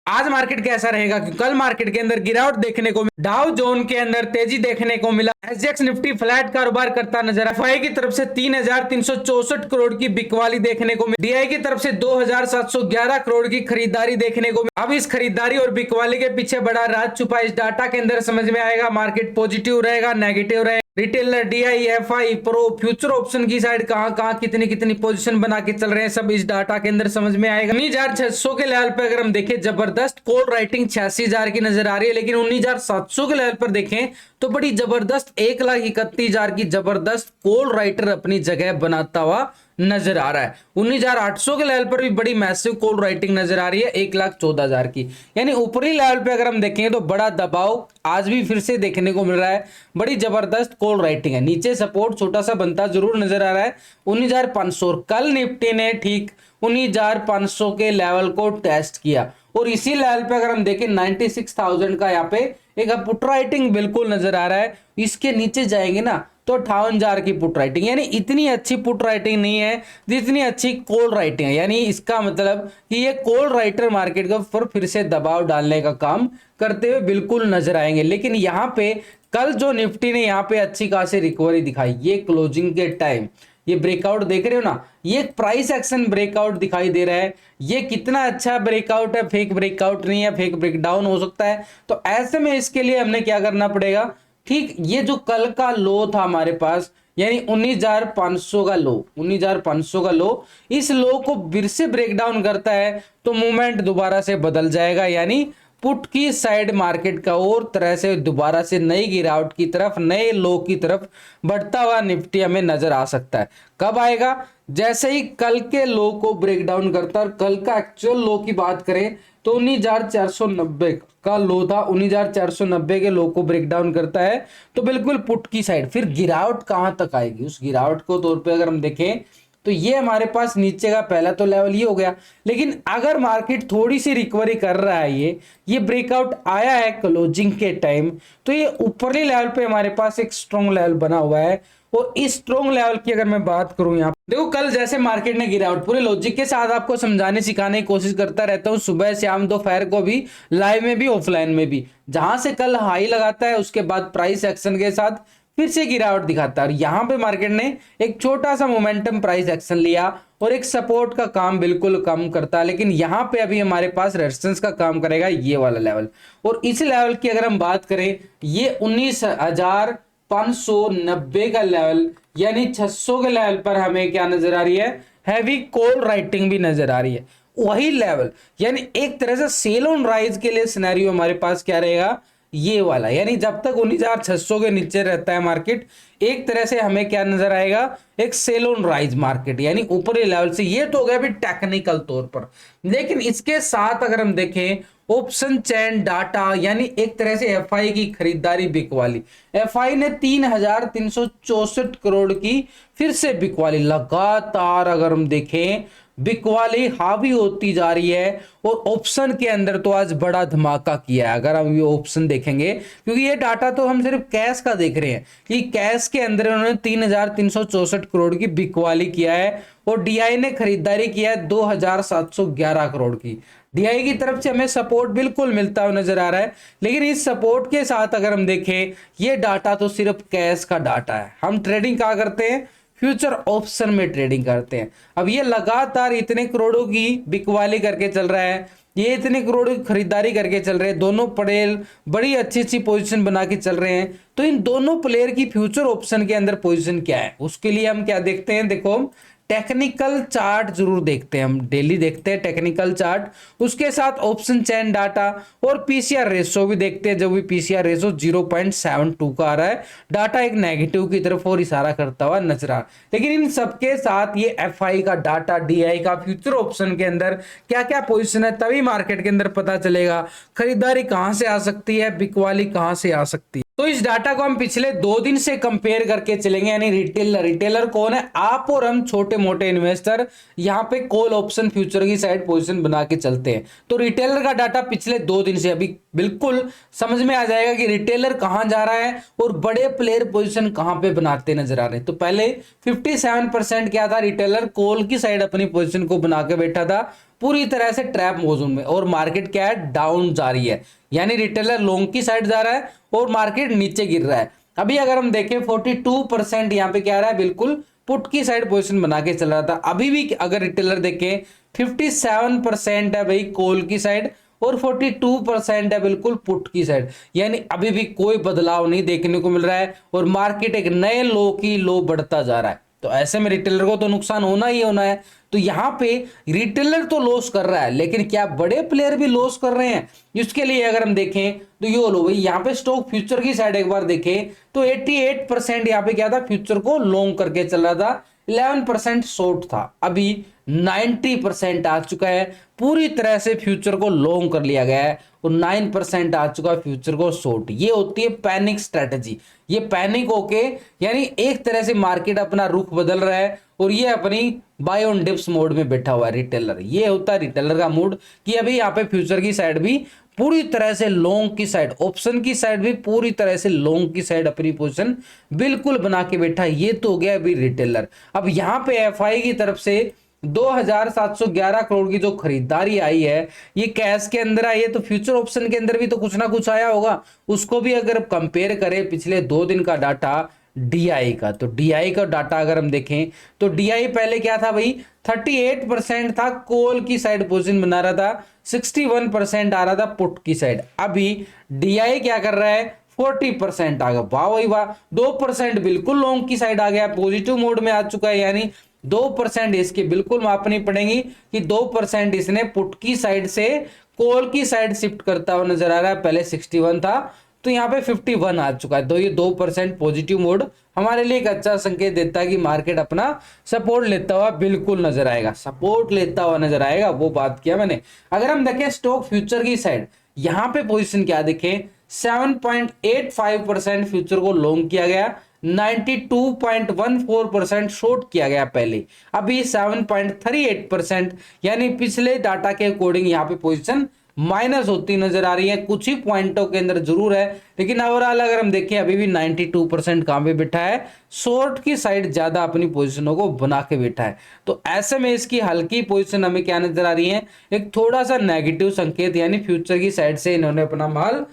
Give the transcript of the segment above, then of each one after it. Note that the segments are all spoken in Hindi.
आज मार्केट कैसा रहेगा, क्योंकि कल मार्केट के अंदर गिरावट देखने को मिली, डाउ जोन के अंदर तेजी देखने को मिला, एसजीएक्स निफ्टी फ्लैट कारोबार करता नजर आया, एफआई की तरफ से 3,364 करोड़ की बिकवाली देखने को मिली, डीआई की तरफ से 2,711 करोड़ की खरीदारी देखने को मिली। अब इस खरीदारी और बिकवाली के पीछे बड़ा राज छुपा इस डाटा के अंदर समझ में आएगा। मार्केट पॉजिटिव रहेगा, नेगेटिव रहेगा, retailer, DI, FI, pro, future option की साइड कहां कहां कितनी कितनी पोजीशन बना के चल रहे हैं, सब इस डाटा के अंदर समझ में आएगा। 19,600 के लेवल पे अगर हम देखें, जबरदस्त कॉल राइटिंग 86,000 की नजर आ रही है, लेकिन 19,700 के लेवल पर देखें तो बड़ी जबरदस्त 1,31,000 की जबरदस्त कॉल राइटर अपनी जगह बनाता हुआ नजर आ रहा है। 19,800 के लेवल पर भी बड़ी मैसिव कॉल राइटिंग नजर आ रही है 1,14,000 की। यानी ऊपरी लेवल पे अगर हम देखेंगे तो बड़ा दबाव आज भी फिर से देखने को मिल रहा है, बड़ी जबरदस्त कॉल राइटिंग है। नीचे सपोर्ट छोटा सा बनता जरूर नजर आ रहा है 19,500। कल निफ्टी ने ठीक 19,500 के लेवल को टेस्ट किया और इसी लेवल पे अगर हम देखें 96,000 का यहाँ पे एक पुट राइटिंग बिल्कुल नजर आ रहा है। इसके नीचे जाएंगे ना तो 58,000 की पुट राइटिंग, यानी इतनी अच्छी पुट राइटिंग नहीं है जितनी अच्छी कॉल राइटिंग है। यानी इसका मतलब कि ये कॉल राइटर मार्केट के ऊपर फिर से दबाव डालने का काम करते हुए बिल्कुल नजर आएंगे। लेकिन यहाँ पे कल जो निफ्टी ने यहाँ पे अच्छी खासी रिकवरी दिखाई, ये क्लोजिंग के टाइम ये ब्रेकआउट देख रहे हो ना, ये प्राइस एक्शन ब्रेकआउट दिखाई दे रहा है। ये कितना अच्छा ब्रेकआउट है, फेक ब्रेकआउट नहीं है, फेक ब्रेकडाउन हो सकता है। तो ऐसे में इसके लिए हमने क्या करना पड़ेगा, ठीक ये जो कल का लो था हमारे पास, यानी 19,500 का लो, 19,500 का लो, इस लो को फिर से ब्रेकडाउन करता है तो मूवमेंट दोबारा से बदल जाएगा। यानी पुट की साइड मार्केट का और तरह से दोबारा से नई गिरावट की तरफ, नए लो की तरफ बढ़ता हुआ निफ्टी हमें नजर आ सकता है। कब आएगा, जैसे ही कल के लो को ब्रेक डाउन करता है। और कल का एक्चुअल लो की बात करें तो 19,490 का लो था, 19,490 के लो को ब्रेक डाउन करता है तो बिल्कुल पुट की साइड फिर गिरावट कहां तक आएगी, उस गिरावट को तौर पे अगर हम देखें तो ये हमारे पास नीचे का पहला तो लेवल ये हो गया। लेकिन अगर मार्केट थोड़ी सी रिकवरी कर रहा है, ये ब्रेकआउट आया है क्लोजिंग के टाइम, तो ये ऊपरली लेवल पे हमारे पास एक स्ट्रॉन्ग लेवल बना हुआ है। और इस स्ट्रॉन्ग लेवल की अगर मैं बात करूं, यहाँ देखो कल जैसे मार्केट ने गिरावट, पूरे लॉजिक के साथ आपको समझाने सिखाने की कोशिश करता रहता हूं, सुबह शाम दोपहर को भी, लाइव में भी ऑफलाइन में भी। जहां से कल हाई लगाता है उसके बाद प्राइस एक्शन के साथ फिर से गिरावट दिखाता है। और यहां पे मार्केट ने एक छोटा सा मोमेंटम प्राइस एक्शन लिया और एक सपोर्ट का काम बिल्कुल कम करता है। लेकिन यहां पे अभी हमारे पास रेजिस्टेंस का काम करेगा ये वाला लेवल। और इस लेवल की अगर हम बात करें, ये 19,590 का लेवल, यानी 600 के लेवल पर हमें क्या नजर आ रही है, हैवी कॉल राइटिंग भी नजर आ रही है। वही लेवल, यानी एक तरह से सेल ऑन राइज के लिए सिनेरियो हमारे पास क्या रहेगा, ये वाला। यानी जब तक 19,600 के नीचे रहता है मार्केट, एक तरह से हमें क्या नजर आएगा, एक सेल ऑन राइज मार्केट, यानी ऊपरी लेवल से। ये तो हो गया भी टेक्निकल तौर पर। लेकिन इसके साथ अगर हम देखें ऑप्शन चैन डाटा, यानी एक तरह से एफआई की खरीदारी बिकवाली, एफआई ने 3,364 करोड़ की फिर से बिकवाली लगातार अगर हम देखें बिकवाली हावी होती जा रही है। और ऑप्शन के अंदर तो आज बड़ा धमाका किया है अगर हम ये ऑप्शन देखेंगे, क्योंकि ये डाटा तो हम सिर्फ कैश का देख रहे हैं कि कैश के अंदर उन्होंने 3,364 करोड़ की बिकवाली किया है और डीआई ने खरीदारी किया है 2,711 करोड़ की। डीआई की तरफ से हमें सपोर्ट बिल्कुल मिलता हुआ नजर आ रहा है। लेकिन इस सपोर्ट के साथ अगर हम देखें, ये डाटा तो सिर्फ कैश का डाटा है। हम ट्रेडिंग कहाँ करते हैं, फ्यूचर ऑप्शन में ट्रेडिंग करते हैं। अब ये लगातार इतने करोड़ों की बिकवाली करके चल रहा है, ये इतने करोड़ों की खरीदारी करके चल रहे हैं, दोनों प्लेयर बड़ी अच्छी अच्छी पोजीशन बना के चल रहे हैं। तो इन दोनों प्लेयर की फ्यूचर ऑप्शन के अंदर पोजीशन क्या है, उसके लिए हम क्या देखते हैं, देखो टेक्निकल चार्ट जरूर देखते हैं, हम डेली देखते हैं टेक्निकल चार्ट, उसके साथ ऑप्शन चैन डाटा और पीसीआर रेशो भी देखते हैं। जब भी पीसीआर रेशो 0.72 का आ रहा है, डाटा एक नेगेटिव की तरफ और इशारा करता हुआ नजर आ। लेकिन इन सबके साथ ये एफआई का डाटा, डीआई का फ्यूचर ऑप्शन के अंदर क्या क्या पोजिशन है, तभी मार्केट के अंदर पता चलेगा खरीदारी कहां से आ सकती है, बिकवाली कहां से आ सकती है। तो इस डाटा को हम पिछले 2 दिन से कंपेयर करके चलेंगे। यानी रिटेलर कौन है, आप और हम छोटे मोटे इन्वेस्टर यहाँ पे कॉल ऑप्शन फ्यूचर की साइड पोजीशन बना के चलते हैं। तो रिटेलर का डाटा पिछले 2 दिन से अभी बिल्कुल समझ में आ जाएगा कि रिटेलर कहां जा रहा है और बड़े प्लेयर पोजीशन कहां पे बनाते नजर आ रहे हैं। तो पहले 57% क्या था, रिटेलर कॉल की साइड अपनी पोजीशन को बना के बैठा था, पूरी तरह से ट्रैप मौजूद में, और मार्केट क्या है, डाउन जा रही है, यानी रिटेलर लॉन्ग की साइड जा रहा है और मार्केट नीचे गिर रहा है। अभी अगर हम देखें 42% यहाँ पे क्या रहा है, बिल्कुल पुट की साइड पोजीशन बना के चल रहा था। अभी भी अगर रिटेलर देखें 57% है भाई कॉल की साइड और 42% है बिल्कुल पुट की साइड, यानी अभी भी कोई बदलाव नहीं देखने को मिल रहा है और मार्केट एक नए लो की लो बढ़ता जा रहा है। तो ऐसे में रिटेलर को तो नुकसान होना ही होना है। तो यहाँ पे रिटेलर तो लॉस कर रहा है, लेकिन क्या बड़े प्लेयर भी लॉस कर रहे हैं? इसके लिए अगर हम देखें तो यो लो भाई, यहाँ पे स्टॉक फ्यूचर की साइड एक बार देखें तो 88% यहाँ पे क्या था, फ्यूचर को लॉन्ग करके चल रहा था, 11% शॉर्ट था। अभी 90% आ चुका है, पूरी तरह से फ्यूचर को लॉन्ग कर लिया गया है और 9% आ चुका है फ्यूचर को शॉर्ट। ये होती है पैनिक स्ट्रेटजी। ये पैनिक होके यानी एक तरह से मार्केट अपना रुख बदल रहा है और ये अपनी बाय ऑन डिप्स मोड में बैठा हुआ है रिटेलर। ये होता है रिटेलर का मूड कि अभी यहाँ पे फ्यूचर की साइड भी पूरी तरह से लॉन्ग की साइड, ऑप्शन की साइड भी पूरी तरह से लॉन्ग की साइड अपनी पोजीशन बिल्कुल बना के बैठा। ये तो हो गया अभी रिटेलर। अब यहाँ पे एफआई की तरफ से 2711 करोड़ की जो खरीदारी आई है, ये कैश के अंदर आई है, तो फ्यूचर ऑप्शन के अंदर भी तो कुछ ना कुछ आया होगा। उसको भी अगर कंपेयर करें पिछले 2 दिन का डाटा डीआई का, तो डीआई का डाटा अगर हम देखें तो डीआई पहले क्या था भाई, 38% था कॉल की साइड पोजीशन बना रहा था, 61% आ रहा था पुट की साइड। अभी डीआई क्या कर रहा है, 40% आ गया। वाह भाई वाह, 2% बिल्कुल लॉन्ग की साइड आ गया, पॉजिटिव मोड में आ चुका है, यानी 2% इसकी बिल्कुल मापनी पड़ेगी कि 2% इसने पुट की साइड से कॉल की साइड शिफ्ट करता हुआ नजर आ रहा है। पहले 61 था तो यहाँ पे 51 आ चुका है। तो ये 2% पॉजिटिव मोड हमारे लिए एक अच्छा संकेत देता है कि मार्केट अपना सपोर्ट लेता हुआ बिल्कुल नजर आएगा, सपोर्ट लेता हुआ नजर आएगा, वो बात किया मैंने। अगर हम देखें स्टॉक फ्यूचर की साइड, यहाँ पे पोजीशन क्या देखें, 7.85% फ्यूचर को लॉन्ग किया गया, 92.14% शॉर्ट किया गया पहले, अभी 7.38%, यानी पिछले डाटा के अकॉर्डिंग यहाँ पे पोजीशन माइनस होती नजर आ रही है। कुछ ही पॉइंटों के अंदर जरूर है, लेकिन ओवरऑल अगर हम देखें अभी भी 92% कहां पे बैठा है, शॉर्ट की साइड ज्यादा अपनी पोजीशनों को बना के बैठा है। तो ऐसे में इसकी हल्की पोजीशन हमें क्या नजर आ रही है, एक थोड़ा सा नेगेटिव संकेत, यानी फ्यूचर की साइड से इन्होंने अपना माल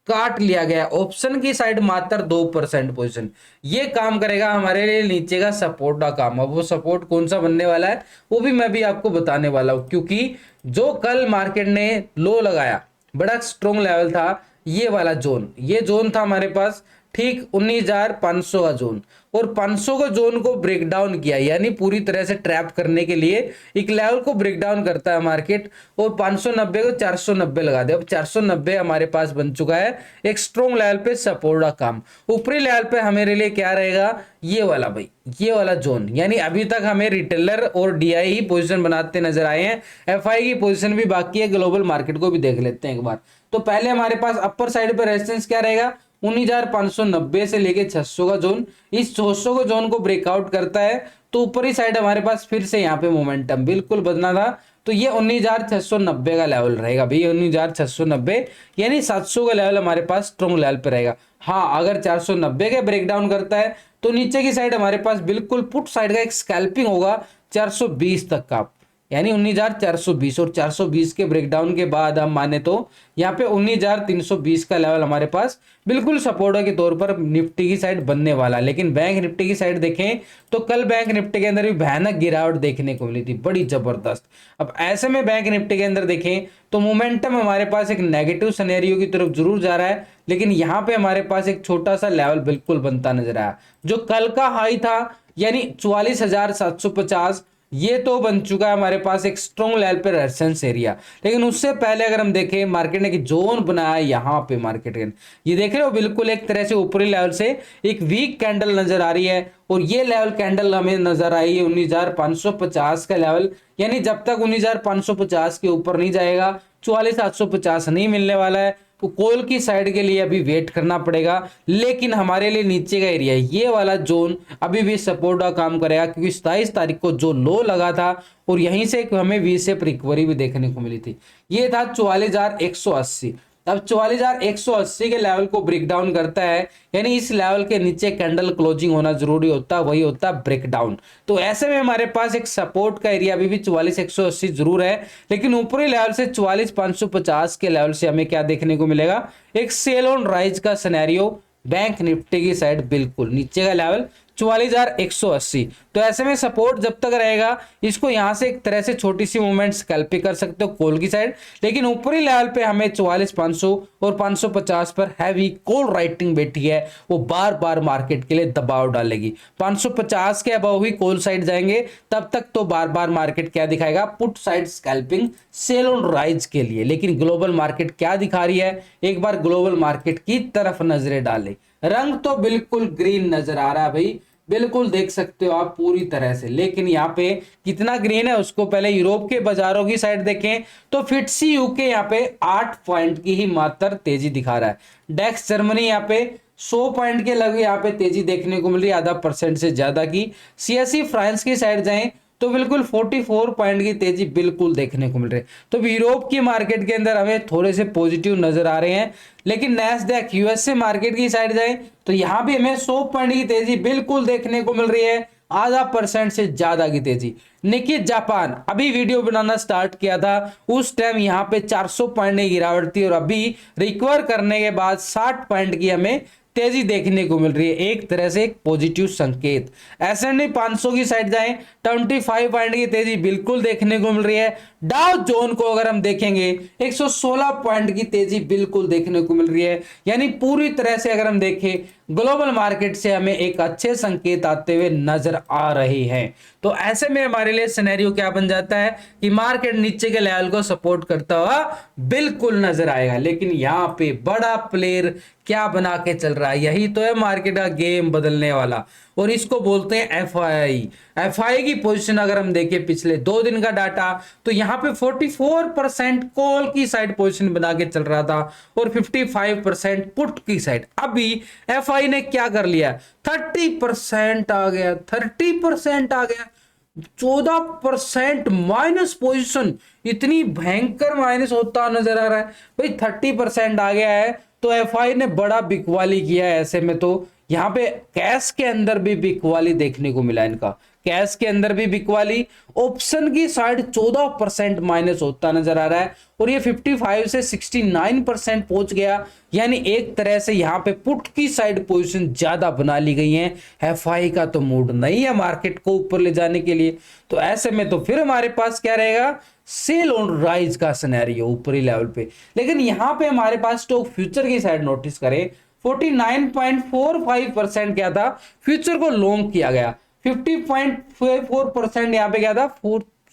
काट लिया गया। ऑप्शन की साइड मात्र 2% पोजीशन, ये काम करेगा हमारे लिए नीचे का सपोर्ट का काम। अब वो सपोर्ट कौन सा बनने वाला है वो भी मैं भी आपको बताने वाला हूं, क्योंकि जो कल मार्केट ने लो लगाया बड़ा स्ट्रॉन्ग लेवल था, ये वाला जोन, ये जोन था हमारे पास ठीक 19,500 का जोन, और 500 का जोन को ब्रेक डाउन किया, यानी पूरी तरह से ट्रैप करने के लिए एक लेवल को ब्रेक डाउन करता है मार्केट, और 590 को 490 लगा दे। अब 490 हमारे पास बन चुका है एक स्ट्रॉन्ग लेवल पे सपोर्ट का काम। ऊपरी लेवल पे हमारे लिए क्या रहेगा, ये वाला भाई, ये वाला जोन, यानी अभी तक हमें रिटेलर और डीआई ही पोजीशन बनाते नजर आए हैं, एफआई की पोजीशन भी बाकी है। ग्लोबल मार्केट को भी देख लेते हैं एक बार। तो पहले हमारे पास अपर साइड पे रेजिस्टेंस क्या रहेगा, 19,590 से लेके 600 का जोन। इस 600 का जोन को ब्रेकआउट करता है तो ऊपरी साइड हमारे पास फिर से यहाँ पे मोमेंटम बिल्कुल बदलना था, तो ये 19,690 का लेवल रहेगा भाई, 19,690, यानी 700 का लेवल हमारे पास स्ट्रॉन्ग लेवल पे रहेगा। हाँ, अगर 490 के ब्रेकडाउन करता है तो नीचे की साइड हमारे पास बिल्कुल पुट साइड का एक स्कैल्पिंग होगा 420 तक का, यानी 19,420, और 420 के ब्रेकडाउन के बाद हम माने तो यहाँ पे 19,320 का लेवल हमारे पास बिल्कुल सपोर्टर के तौर पर निफ्टी की साइड बनने वाला। लेकिन बैंक निफ्टी की साइड देखें तो कल बैंक निफ्टी के अंदर भी भयानक गिरावट देखने को मिली थी, बड़ी जबरदस्त। अब ऐसे में बैंक निफ्टी के अंदर देखें तो मोमेंटम हमारे पास एक नेगेटिव सिनेरियो की तरफ जरूर जा रहा है, लेकिन यहाँ पे हमारे पास एक छोटा सा लेवल बिल्कुल बनता नजर आया। जो कल का हाई था यानी 44,750, ये तो बन चुका है हमारे पास एक स्ट्रॉन्ग लेवल पे रेजिस्टेंस एरिया। लेकिन उससे पहले अगर हम देखें मार्केट ने जोन बनाया यहाँ पे, मार्केट ये देख रहे हो बिल्कुल एक तरह से ऊपरी लेवल से एक वीक कैंडल नजर आ रही है, और ये लेवल कैंडल हमें नजर आई है 19,550 का लेवल, यानी जब तक 19,550 के ऊपर नहीं जाएगा 44,750 नहीं मिलने वाला है। तो कॉल की साइड के लिए अभी वेट करना पड़ेगा, लेकिन हमारे लिए नीचे का एरिया ये वाला जोन अभी भी सपोर्ट का काम करेगा, क्योंकि 27 तारीख को जो लो लगा था और यहीं से हमें वी शेप रिकवरी भी देखने को मिली थी, ये था 44,180। अब 44,180 के लेवल को ब्रेक डाउन करता है, यानी इस लेवल के नीचे कैंडल क्लोजिंग होना जरूरी होता है, वही होता है ब्रेक डाउन। तो ऐसे में हमारे पास एक सपोर्ट का एरिया अभी भी 44,180 जरूर है, लेकिन ऊपरी लेवल से 44,550 के लेवल से हमें क्या देखने को मिलेगा, एक सेल ऑन राइज का सिनेरियो बैंक निफ्टी की साइड, बिल्कुल नीचे का लेवल 44,180। तो ऐसे में सपोर्ट जब तक रहेगा, इसको यहां से एक तरह से छोटी सी मूवमेंट स्कैल्प कर सकते हो कॉल की साइड, लेकिन ऊपरी लेवल पे हमें 44,500 और 550 पर हैवी कॉल राइटिंग बैठी है, वो बार बार मार्केट के लिए दबाव डालेगी। 550 के अबव ही कॉल साइड जाएंगे, तब तक तो बार बार मार्केट क्या दिखाएगा, put side scalping sell on rise के लिए। लेकिन ग्लोबल मार्केट क्या दिखा रही है, एक बार ग्लोबल मार्केट की तरफ नजरें डालें। रंग तो बिल्कुल ग्रीन नजर आ रहा है भाई, बिल्कुल देख सकते हो आप पूरी तरह से, लेकिन यहाँ पे कितना ग्रीन है उसको पहले यूरोप के बाजारों की साइड देखें तो फिट्सी यूके यहाँ पे 8 पॉइंट की ही मात्र तेजी दिखा रहा है। डेक्स जर्मनी यहाँ पे 100 पॉइंट के लगभग यहाँ पे तेजी देखने को मिल रही है, आधा % से ज्यादा की। सीएसई फ्रांस की साइड जाएं तो बिल्कुल 44 पॉइंट की तेजी बिल्कुल देखने को मिल रही है। तो यूरोप की मार्केट के अंदर हमें थोड़े से पॉजिटिव नजर आ रहे हैं, लेकिन नैस्डैक यूएसए मार्केट की साइड जाए तो यहां भी हमें 100 पॉइंट की तेजी बिल्कुल देखने को मिल रही है, आधा % से ज्यादा की तेजी। निकी जापान अभी वीडियो बनाना स्टार्ट किया था उस टाइम यहाँ पे 400 पॉइंट की गिरावट थी, और अभी रिकवर करने के बाद 60 पॉइंट की हमें तेजी देखने को मिल रही है, एक तरह से एक पॉजिटिव संकेत। S&P 500 की साइड जाएं 25 पॉइंट की तेजी बिल्कुल देखने को मिल रही है। डाउ जोन को अगर हम देखेंगे 116 पॉइंट की तेजी बिल्कुल देखने को मिल रही है, यानी पूरी तरह से अगर हम देखें ग्लोबल मार्केट से हमें एक अच्छे संकेत आते हुए नजर आ रहे हैं। तो ऐसे में हमारे लिए सिनेरियो क्या बन जाता है कि मार्केट नीचे के लेवल को सपोर्ट करता हुआ बिल्कुल नजर आएगा, लेकिन यहाँ पे बड़ा प्लेयर क्या बना के चल रहा है, यही तो है मार्केट का गेम बदलने वाला, और इसको बोलते हैं एफआई की पोजीशन अगर हम देखें पिछले 2 दिन का डाटा तो यहाँ पे 44% कॉल की साइड पोजीशन बना के चल रहा था और 55% पुट की साइड। अभी एफआई ने क्या कर लिया, 30% आ गया, 30% आ गया, 14% माइनस पोजीशन, इतनी भयंकर माइनस होता नजर आ रहा है भाई। 30% आ गया है तो एफआई ने बड़ा बिकवाली किया है। ऐसे में तो यहाँ पे कैश के अंदर भी बिकवाली देखने को मिला, इनका कैश के अंदर भी बिकवाली, ऑप्शन की साइड 14% माइनस होता नजर आ रहा है, और ये 55 से 69% पहुंच गया, यानी एक तरह से यहाँ पे पुट की साइड पोजीशन ज्यादा बना ली गई है। एफआई का तो मूड नहीं है मार्केट को ऊपर ले जाने के लिए, तो ऐसे में तो फिर हमारे पास क्या रहेगा, सेल ऑन राइज का सिनेरियो ऊपरी लेवल पे। लेकिन यहाँ पे हमारे पास स्टॉक फ्यूचर की साइड नोटिस करें 49.45% क्या था, फ्यूचर को लॉन्ग किया गया, 50.4% यहाँ पे क्या था,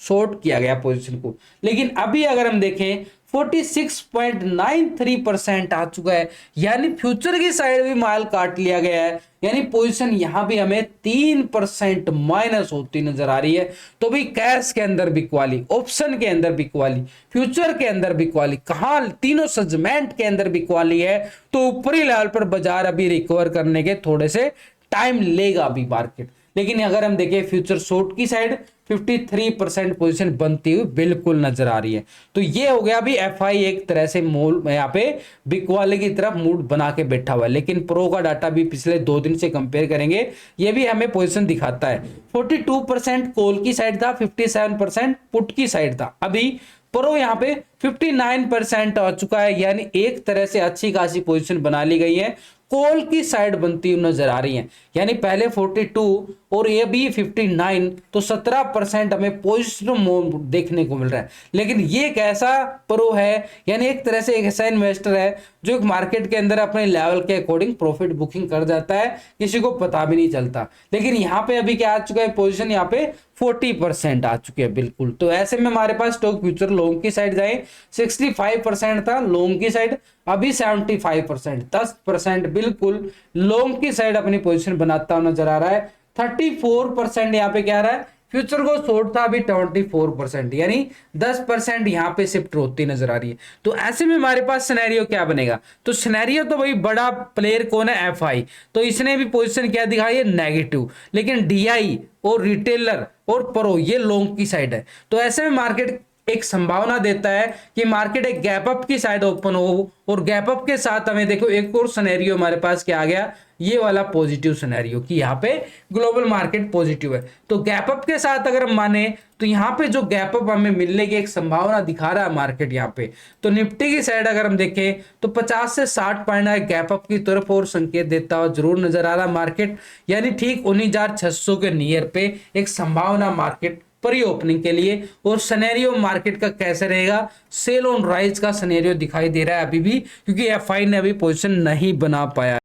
शॉर्ट किया गया पोजीशन को। लेकिन अभी अगर हम देखें 46.93% आ चुका है, यानी फ्यूचर की साइड भी माल काट लिया गया है, यानी पोजीशन यहां भी हमें 3% माइनस होती नजर आ रही है। तो भी कैश के अंदर बिकवाली, ऑप्शन के अंदर बिकवाली, फ्यूचर के अंदर बिकवाली, कहां तीनों सेगमेंट के अंदर बिकवाली है। तो ऊपरी लेवल पर बाजार अभी रिकवर करने के थोड़े से टाइम लेगा अभी मार्केट। लेकिन अगर हम देखें फ्यूचर शॉर्ट की साइड 53% पोजीशन बनती हुई बिल्कुल नजर आ रही है। तो ये हो गया अभी एफआई एक तरह से मोल यहाँ पे बिकवाले की तरफ मूड बना के बैठा हुआ है। लेकिन प्रो का डाटा भी पिछले 2 दिन से कंपेयर करेंगे, ये भी हमें पोजीशन दिखाता है। 42% कॉल की साइड था, 57% पुट की साइड था। अभी प्रो यहाँ पे 59% आ चुका है, यानी एक तरह से अच्छी खासी पोजीशन बना ली गई है, कॉल की साइड बनती हुई नजर आ रही है। यानी पहले 42 और ये भी 59, तो 17% हमें पोजिशन देखने को मिल रहा है। लेकिन ये एक ऐसा प्रो है, यानी एक तरह से एक ऐसा इन्वेस्टर है जो एक मार्केट के अंदर अपने लेवल के अकॉर्डिंग प्रॉफिट बुकिंग कर जाता है, किसी को पता भी नहीं चलता। लेकिन यहाँ पे अभी क्या आ चुका है, पोजीशन यहाँ पे 40% आ चुके हैं बिल्कुल। तो ऐसे में हमारे पास स्टॉक फ्यूचर लॉन्ग की साइड जाए 65% था लॉन्ग की साइड, अभी 75%, 10% बिल्कुल लॉन्ग की साइड अपनी पोजीशन बनाता हुआ नजर आ रहा है। 34% यहाँ पे क्या आ रहा है, फ्यूचर को शॉर्ट था, अभी 24%, यानी 10% यहाँ पे शिफ्ट होती नजर आ रही है। तो ऐसे में हमारे पास सिनेरियो क्या बनेगा, तो सिनेरियो तो भाई बड़ा प्लेयर कौन है, एफआई, तो इसने भी पोजीशन क्या दिखाई है, नेगेटिव। लेकिन डीआई और रिटेलर और प्रो ये लॉन्ग की साइड है। तो ऐसे में मार्केट एक संभावना देता है कि मार्केट एक गैप अप की साइड ओपन हो, और गैप अप के साथ हमें देखो एक और सिनेरियो हमारे पास क्या आ गया, ये वाला पॉजिटिव सिनेरियो कि यहाँ पे ग्लोबल मार्केट पॉजिटिव है। तो गैप अप के साथ अगर हम माने तो यहाँ पे जो गैप अप हमें मिलने की एक संभावना दिखा रहा है मार्केट यहाँ पे, तो निफ्टी की साइड अगर हम देखें तो 50 से 60 पॉइंट गैप अप की तरफ और संकेत देता हुआ जरूर नजर आ रहा है मार्केट, यानी ठीक 19,600 के नियर पे एक संभावना मार्केट प्री ओपनिंग के लिए। और सिनेरियो मार्केट का कैसे रहेगा, सेल ऑन राइज का सिनेरियो दिखाई दे रहा है अभी भी, क्योंकि एफआई ने अभी पोजीशन नहीं बना पाया।